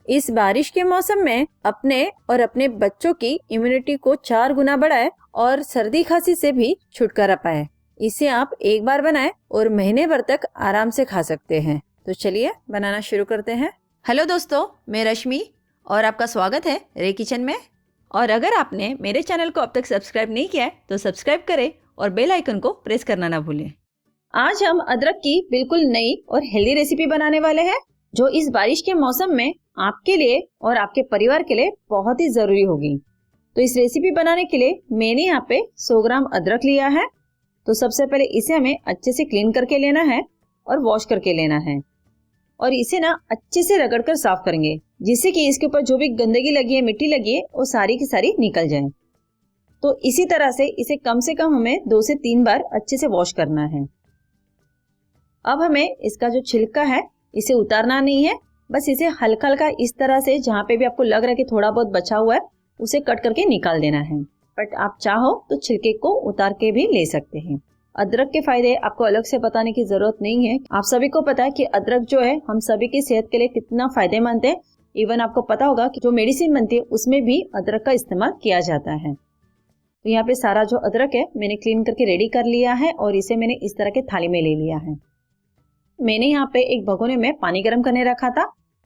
इस बारिश के मौसम में अपने और अपने बच्चों की इम्यूनिटी को 4 गुना बढ़ाए और सर्दी खांसी से भी छुटकारा पाए। इसे आप एक बार बनाएं और महीने भर तक आराम से खा सकते हैं। तो चलिए बनाना शुरू करते हैं। हेलो दोस्तों, मैं रश्मि और आपका स्वागत है रे किचन में। और अगर आपने मेरे चैनल को अब तक सब्सक्राइब नहीं किया है तो सब्सक्राइब करें और बेल आइकन को प्रेस करना ना भूलें। आज हम अदरक की बिल्कुल नई और हेल्दी रेसिपी बनाने वाले हैं जो इस बारिश के मौसम में आपके लिए और आपके परिवार के लिए बहुत ही जरूरी होगी। तो इस रेसिपी बनाने के लिए मैंने यहाँ पे 100 ग्राम अदरक लिया है। तो सबसे पहले इसे हमें अच्छे से क्लीन करके लेना है और वॉश करके लेना है और इसे ना अच्छे से रगड़कर साफ करेंगे जिससे कि इसके ऊपर जो भी गंदगी लगी है, मिट्टी लगी है, वो सारी की सारी निकल जाए। तो इसी तरह से इसे कम से कम हमें 2 से 3 बार अच्छे से वॉश करना है। अब हमें इसका जो छिलका है इसे उतारना नहीं है, बस इसे हल्का हल्का इस तरह से जहाँ पे भी आपको लग रहा है कि थोड़ा बहुत बचा हुआ है उसे कट करके निकाल देना है। बट आप चाहो तो छिलके को उतार के भी ले सकते हैं। अदरक के फायदे आपको अलग से बताने की जरूरत नहीं है। आप सभी को पता है कि अदरक जो है हम सभी की सेहत के लिए कितना फायदेमंद है। इवन आपको पता होगा कि जो मेडिसिन बनती है उसमें भी अदरक का इस्तेमाल किया जाता है। तो यहाँ पे सारा जो अदरक है मैंने क्लीन करके रेडी कर लिया है और इसे मैंने इस तरह के थाली में ले लिया है। मैंने यहाँ पे एक भगोने में पानी गर्म करने रखा था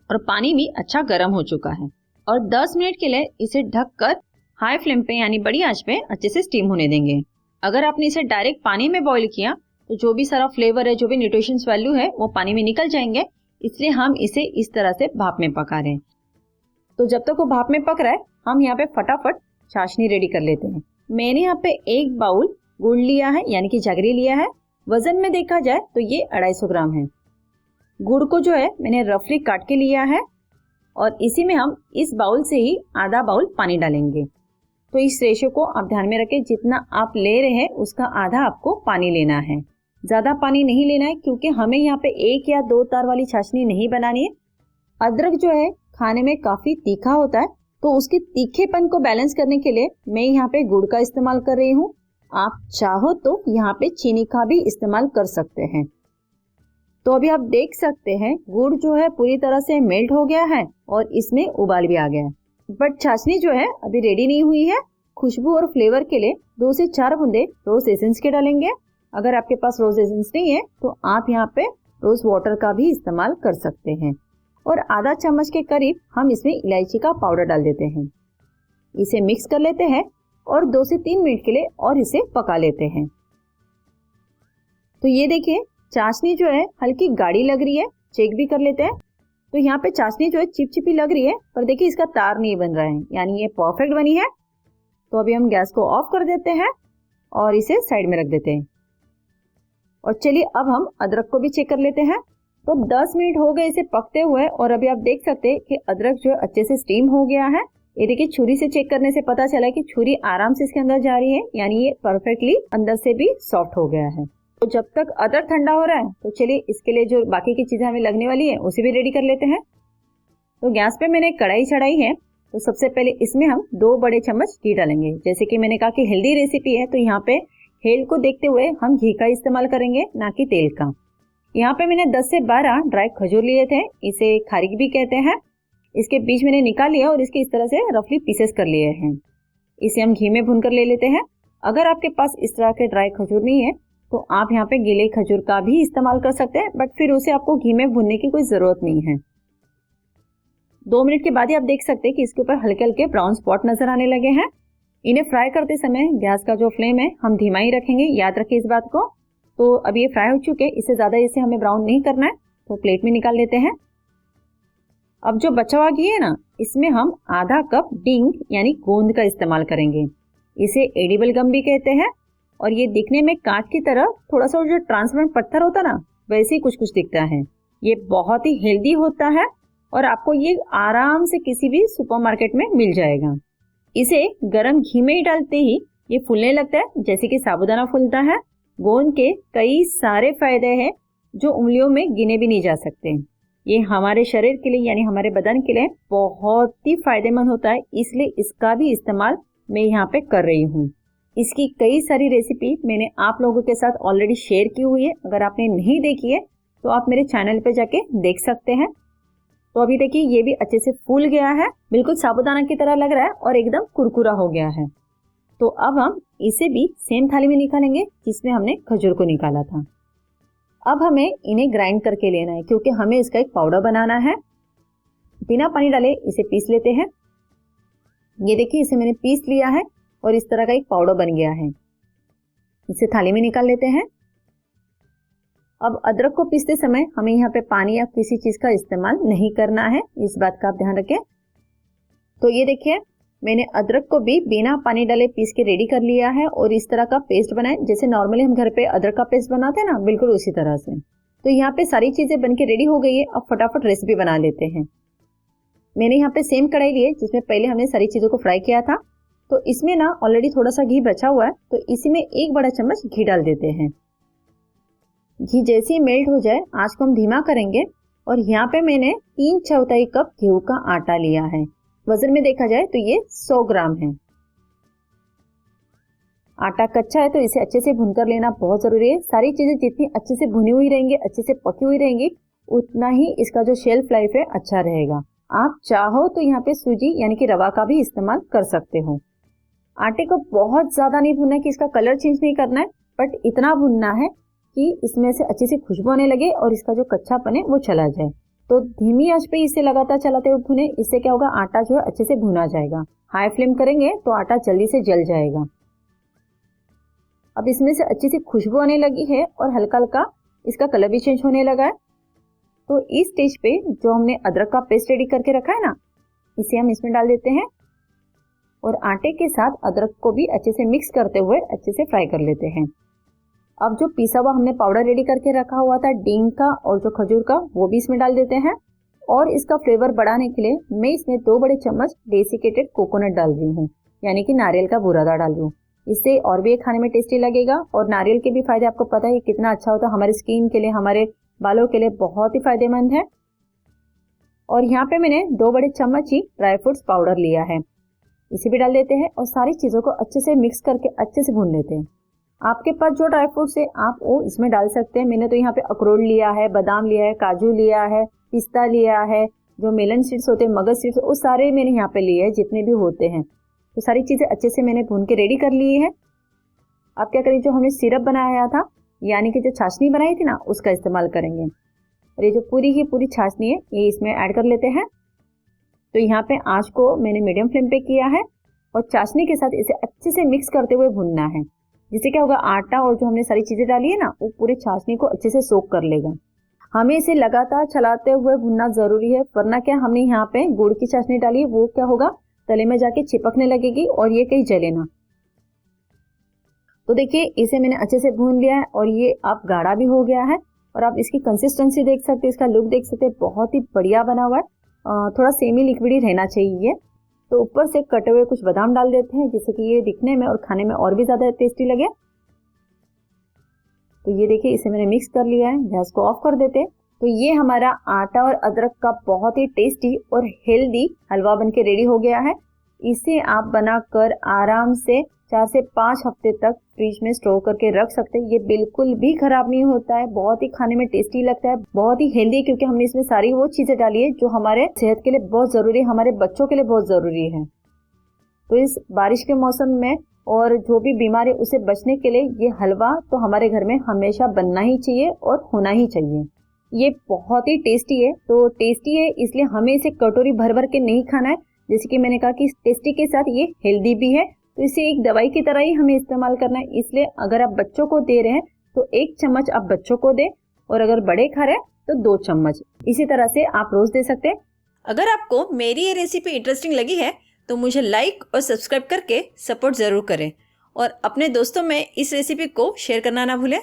और पानी भी अच्छा गर्म हो चुका है और 10 मिनट के लिए इसे ढककर हाई फ्लेम पे यानी बड़ी आंच पे अच्छे से स्टीम होने देंगे। अगर आपने इसे डायरेक्ट पानी में बॉईल किया तो जो भी सारा फ्लेवर है, जो भी न्यूट्रिशंस वैल्यू है वो पानी में निकल जाएंगे, इसलिए हम इसे इस तरह से भाप में पका रहे हैं। तो जब तक वो भाप में पक रहा है हम यहाँ पे फटाफट चाशनी रेडी कर लेते हैं। मैंने यहाँ पे 1 बाउल गुड़ लिया है यानी कि जगरी लिया है। वजन में देखा जाए तो ये 250 ग्राम है। गुड़ को जो है मैंने रफली काट के लिया है और इसी में हम इस बाउल से ही आधा बाउल पानी डालेंगे। तो इस रेशियो को आप ध्यान में रखें, जितना आप ले रहे हैं उसका आधा आपको पानी लेना है। ज़्यादा पानी नहीं लेना है क्योंकि हमें यहाँ पे 1 या 2 तार वाली चाशनी नहीं बनानी है। अदरक जो है खाने में काफ़ी तीखा होता है, तो उसके तीखेपन को बैलेंस करने के लिए मैं यहाँ पे गुड़ का इस्तेमाल कर रही हूँ। आप चाहो तो यहाँ पे चीनी का भी इस्तेमाल कर सकते हैं। तो अभी आप देख सकते हैं गुड़ जो है पूरी तरह से मेल्ट हो गया है और इसमें उबाल भी आ गया है। बट चाशनी जो है अभी रेडी नहीं हुई है। खुशबू और फ्लेवर के लिए 2 से 4 बूंदे रोज एसेंस के डालेंगे। अगर आपके पास रोज एसेंस नहीं है तो आप यहाँ पे रोज वाटर का भी इस्तेमाल कर सकते हैं। और आधा चम्मच के करीब हम इसमें इलायची का पाउडर डाल देते हैं। इसे मिक्स कर लेते हैं और 2 से 3 मिनट के लिए और इसे पका लेते हैं। तो ये देखिए चाशनी जो है हल्की गाढ़ी लग रही है, चेक भी कर लेते हैं। तो यहाँ पे चाशनी जो है चिपचिपी लग रही है, पर देखिए इसका तार नहीं बन रहा है, यानी ये परफेक्ट बनी है। तो अभी हम गैस को ऑफ कर देते हैं और इसे साइड में रख देते हैं। और चलिए अब हम अदरक को भी चेक कर लेते हैं। तो 10 मिनट हो गए इसे पकते हुए और अभी आप देख सकते हैं कि अदरक जो है अच्छे से स्टीम हो गया है। ये देखिए छुरी से चेक करने से पता चला कि छुरी आराम से इसके अंदर जा रही है, यानी ये परफेक्टली अंदर से भी सॉफ्ट हो गया है। तो जब तक अदरक ठंडा हो रहा है तो चलिए इसके लिए जो बाकी की चीजें हमें लगने वाली है उसे भी रेडी कर लेते हैं। तो गैस पे मैंने कढ़ाई चढ़ाई है। तो सबसे पहले इसमें हम 2 बड़े चम्मच घी डालेंगे। जैसे कि मैंने कहा कि हेल्दी रेसिपी है तो यहाँ पे हेल्थ को देखते हुए हम घी का इस्तेमाल करेंगे, ना कि तेल का। यहाँ पे मैंने 10 से 12 ड्राई खजूर लिए थे, इसे खारिक भी कहते हैं। इसके बीज मैंने निकाल लिया और इसके इस तरह से रफली पीसेस कर लिए हैं। इसे हम घी में भून कर ले लेते हैं। अगर आपके पास इस तरह के ड्राई खजूर नहीं है तो आप यहाँ पे गीले खजूर का भी इस्तेमाल कर सकते हैं, बट फिर उसे आपको घी में भूनने की कोई जरूरत नहीं है। 2 मिनट के बाद ही आप देख सकते हैं कि इसके ऊपर हल्के हल्के ब्राउन स्पॉट नजर आने लगे हैं। इन्हें फ्राई करते समय गैस का जो फ्लेम है हम धीमा ही रखेंगे, याद रखिए इस बात को। तो अब ये फ्राई हो चुके, इससे ज्यादा इसे हमें ब्राउन नहीं करना है। तो प्लेट में निकाल लेते हैं। अब जो बचा हुआ घी है ना, इसमें हम आधा कप डींग यानी गोंद का इस्तेमाल करेंगे। इसे एडिबल गम भी कहते हैं और ये दिखने में कांच की तरह थोड़ा सा जो ट्रांसपेरेंट पत्थर होता ना वैसे ही कुछ कुछ दिखता है। ये बहुत ही हेल्दी होता है और आपको ये आराम से किसी भी सुपरमार्केट में मिल जाएगा। इसे गरम घी में ही डालते ही ये फूलने लगता है जैसे कि साबूदाना फूलता है। गोंद के कई सारे फायदे हैं जो उंगलियों में गिने भी नहीं जा सकते। ये हमारे शरीर के लिए यानी हमारे बदन के लिए बहुत ही फायदेमंद होता है, इसलिए इसका भी इस्तेमाल मैं यहाँ पे कर रही हूँ। इसकी कई सारी रेसिपी मैंने आप लोगों के साथ ऑलरेडी शेयर की हुई है। अगर आपने नहीं देखी है तो आप मेरे चैनल पे जाके देख सकते हैं। तो अभी देखिए ये भी अच्छे से फूल गया है, बिल्कुल साबूदाना की तरह लग रहा है और एकदम कुरकुरा हो गया है। तो अब हम इसे भी सेम थाली में निकालेंगे जिसमें हमने खजूर को निकाला था। अब हमें इन्हें ग्राइंड करके लेना है क्योंकि हमें इसका एक पाउडर बनाना है। बिना पानी डाले इसे पीस लेते हैं। ये देखिए इसे मैंने पीस लिया है और इस तरह का एक पाउडर बन गया है। इसे थाली में निकाल लेते हैं। अब अदरक को पीसते समय हमें यहाँ पे पानी या किसी चीज का इस्तेमाल नहीं करना है, इस बात का आप ध्यान रखें। तो ये देखिए मैंने अदरक को भी बिना पानी डाले पीस के रेडी कर लिया है और इस तरह का पेस्ट बनाए जैसे नॉर्मली हम घर पे अदरक का पेस्ट बनाते हैं ना, बिल्कुल उसी तरह से। तो यहाँ पे सारी चीजें बनके रेडी हो गई है। अब फटाफट रेसिपी बना लेते हैं। मैंने यहाँ पे सेम कढ़ाई ली है जिसमें पहले हमने सारी चीजों को फ्राई किया था। तो इसमें ना ऑलरेडी थोड़ा सा घी बचा हुआ है, तो इसी में 1 बड़ा चम्मच घी डाल देते हैं। घी जैसे ही मेल्ट हो जाए आंच को हम धीमा करेंगे और यहाँ पे मैंने 3/4 कप गेहूं का आटा लिया है। वजन में देखा जाए तो ये 100 ग्राम है। आटा कच्चा है तो इसे अच्छे से भूनकर लेना बहुत जरूरी है। सारी चीजें जितनी अच्छे से भुनी हुई रहेंगी, अच्छे से पकी हुई रहेंगी, उतना ही इसका जो शेल्फ लाइफ है अच्छा रहेगा। आप चाहो तो यहाँ पे सूजी यानी कि रवा का भी इस्तेमाल कर सकते हो। आटे को बहुत ज्यादा नहीं भूनना है कि इसका कलर चेंज नहीं करना है, बट इतना भूनना है कि इसमें से अच्छे से खुशबू आने लगे और इसका जो कच्चापन है वो चला जाए। तो धीमी आंच पे इसे लगातार चलाते हुए भुने, इससे क्या होगा आटा जो है अच्छे से भुना जाएगा। हाई फ्लेम करेंगे तो आटा जल्दी से जल जाएगा। अब इसमें से अच्छी सी खुशबू आने लगी है और हल्का हल्का इसका कलर भी चेंज होने लगा है। तो इस स्टेज पे जो हमने अदरक का पेस्ट रेडी करके रखा है ना, इसे हम इसमें डाल देते हैं और आटे के साथ अदरक को भी अच्छे से मिक्स करते हुए अच्छे से फ्राई कर लेते हैं। अब जो पिसा हुआ हमने पाउडर रेडी करके रखा हुआ था डींग का और जो खजूर का, वो भी इसमें डाल देते हैं। और इसका फ्लेवर बढ़ाने के लिए मैं इसमें 2 बड़े चम्मच डेसिकेटेड कोकोनट डाल रही हूँ, यानी कि नारियल का बुरादा डाल रही हूँ। इससे और भी खाने में टेस्टी लगेगा और नारियल के भी फायदे आपको पता है कितना अच्छा होता है हमारे स्किन के लिए, हमारे बालों के लिए बहुत ही फायदेमंद है। और यहाँ पे मैंने 2 बड़े चम्मच ही ड्राई फ्रूट्स पाउडर लिया है, इसे भी डाल देते हैं और सारी चीजों को अच्छे से मिक्स करके अच्छे से भून लेते हैं। आपके पास जो ड्राई फ्रूट्स है आप वो इसमें डाल सकते हैं। मैंने तो यहाँ पे अखरोट लिया है, बादाम लिया है, काजू लिया है, पिस्ता लिया है, जो मेलन सीड्स होते हैं, मगज सीड्स, वो सारे मैंने यहाँ पे लिए हैं जितने भी होते हैं। तो सारी चीजें अच्छे से मैंने भून के रेडी कर ली है। अब क्या करें, जो हमने सिरप बनाया था यानी कि जो छाछनी बनाई थी ना, उसका इस्तेमाल करेंगे। और ये जो पूरी की पूरी छाछनी है ये इसमें ऐड कर लेते हैं। तो यहाँ पे आंच को मैंने मीडियम फ्लेम पे किया है और चाशनी के साथ इसे अच्छे से मिक्स करते हुए भूनना है, जिससे क्या होगा आटा और जो हमने सारी चीजें डाली है ना, वो पूरे चाशनी को अच्छे से सोक कर लेगा। हमें इसे लगातार चलाते हुए भूनना जरूरी है, वरना क्या हमने यहाँ पे गुड़ की चाशनी डाली है, वो क्या होगा तले में जाके चिपकने लगेगी और ये कहीं जले ना। तो देखिए इसे मैंने अच्छे से भून लिया है और ये अब गाढ़ा भी हो गया है और आप इसकी कंसिस्टेंसी देख सकते हैं, इसका लुक देख सकते हैं, बहुत ही बढ़िया बना हुआ है। थोड़ा सेमी लिक्विड ही रहना चाहिए। तो ऊपर से कटे हुए कुछ बादाम डाल देते हैं जिससे कि ये दिखने में और खाने में और भी ज्यादा टेस्टी लगे। तो ये देखिए इसे मैंने मिक्स कर लिया है, गैस को ऑफ कर देते हैं। तो ये हमारा आटा और अदरक का बहुत ही टेस्टी और हेल्दी हलवा बनके रेडी हो गया है। इसे आप बनाकर आराम से 4 से 5 हफ्ते तक फ्रिज में स्टोर करके रख सकते हैं। ये बिल्कुल भी खराब नहीं होता है, बहुत ही खाने में टेस्टी लगता है, बहुत ही हेल्दी, क्योंकि हमने इसमें सारी वो चीजें डाली है जो हमारे सेहत के लिए बहुत जरूरी है, हमारे बच्चों के लिए बहुत जरूरी है। तो इस बारिश के मौसम में और जो भी बीमारी उसे बचने के लिए ये हलवा तो हमारे घर में हमेशा बनना ही चाहिए और होना ही चाहिए। ये बहुत ही टेस्टी है। तो टेस्टी है इसलिए हमें इसे कटोरी भर भर के नहीं खाना है, जैसे कि मैंने कहा कि टेस्टी के साथ ये हेल्दी भी है। तो इसे एक दवाई की तरह ही हमें इस्तेमाल करना है। इसलिए अगर आप बच्चों को दे रहे हैं तो 1 चम्मच आप बच्चों को दें और अगर बड़े खा रहे हैं तो 2 चम्मच। इसी तरह से आप रोज दे सकते हैं। अगर आपको मेरी ये रेसिपी इंटरेस्टिंग लगी है तो मुझे लाइक और सब्सक्राइब करके सपोर्ट ज़रूर करें और अपने दोस्तों में इस रेसिपी को शेयर करना ना भूलें।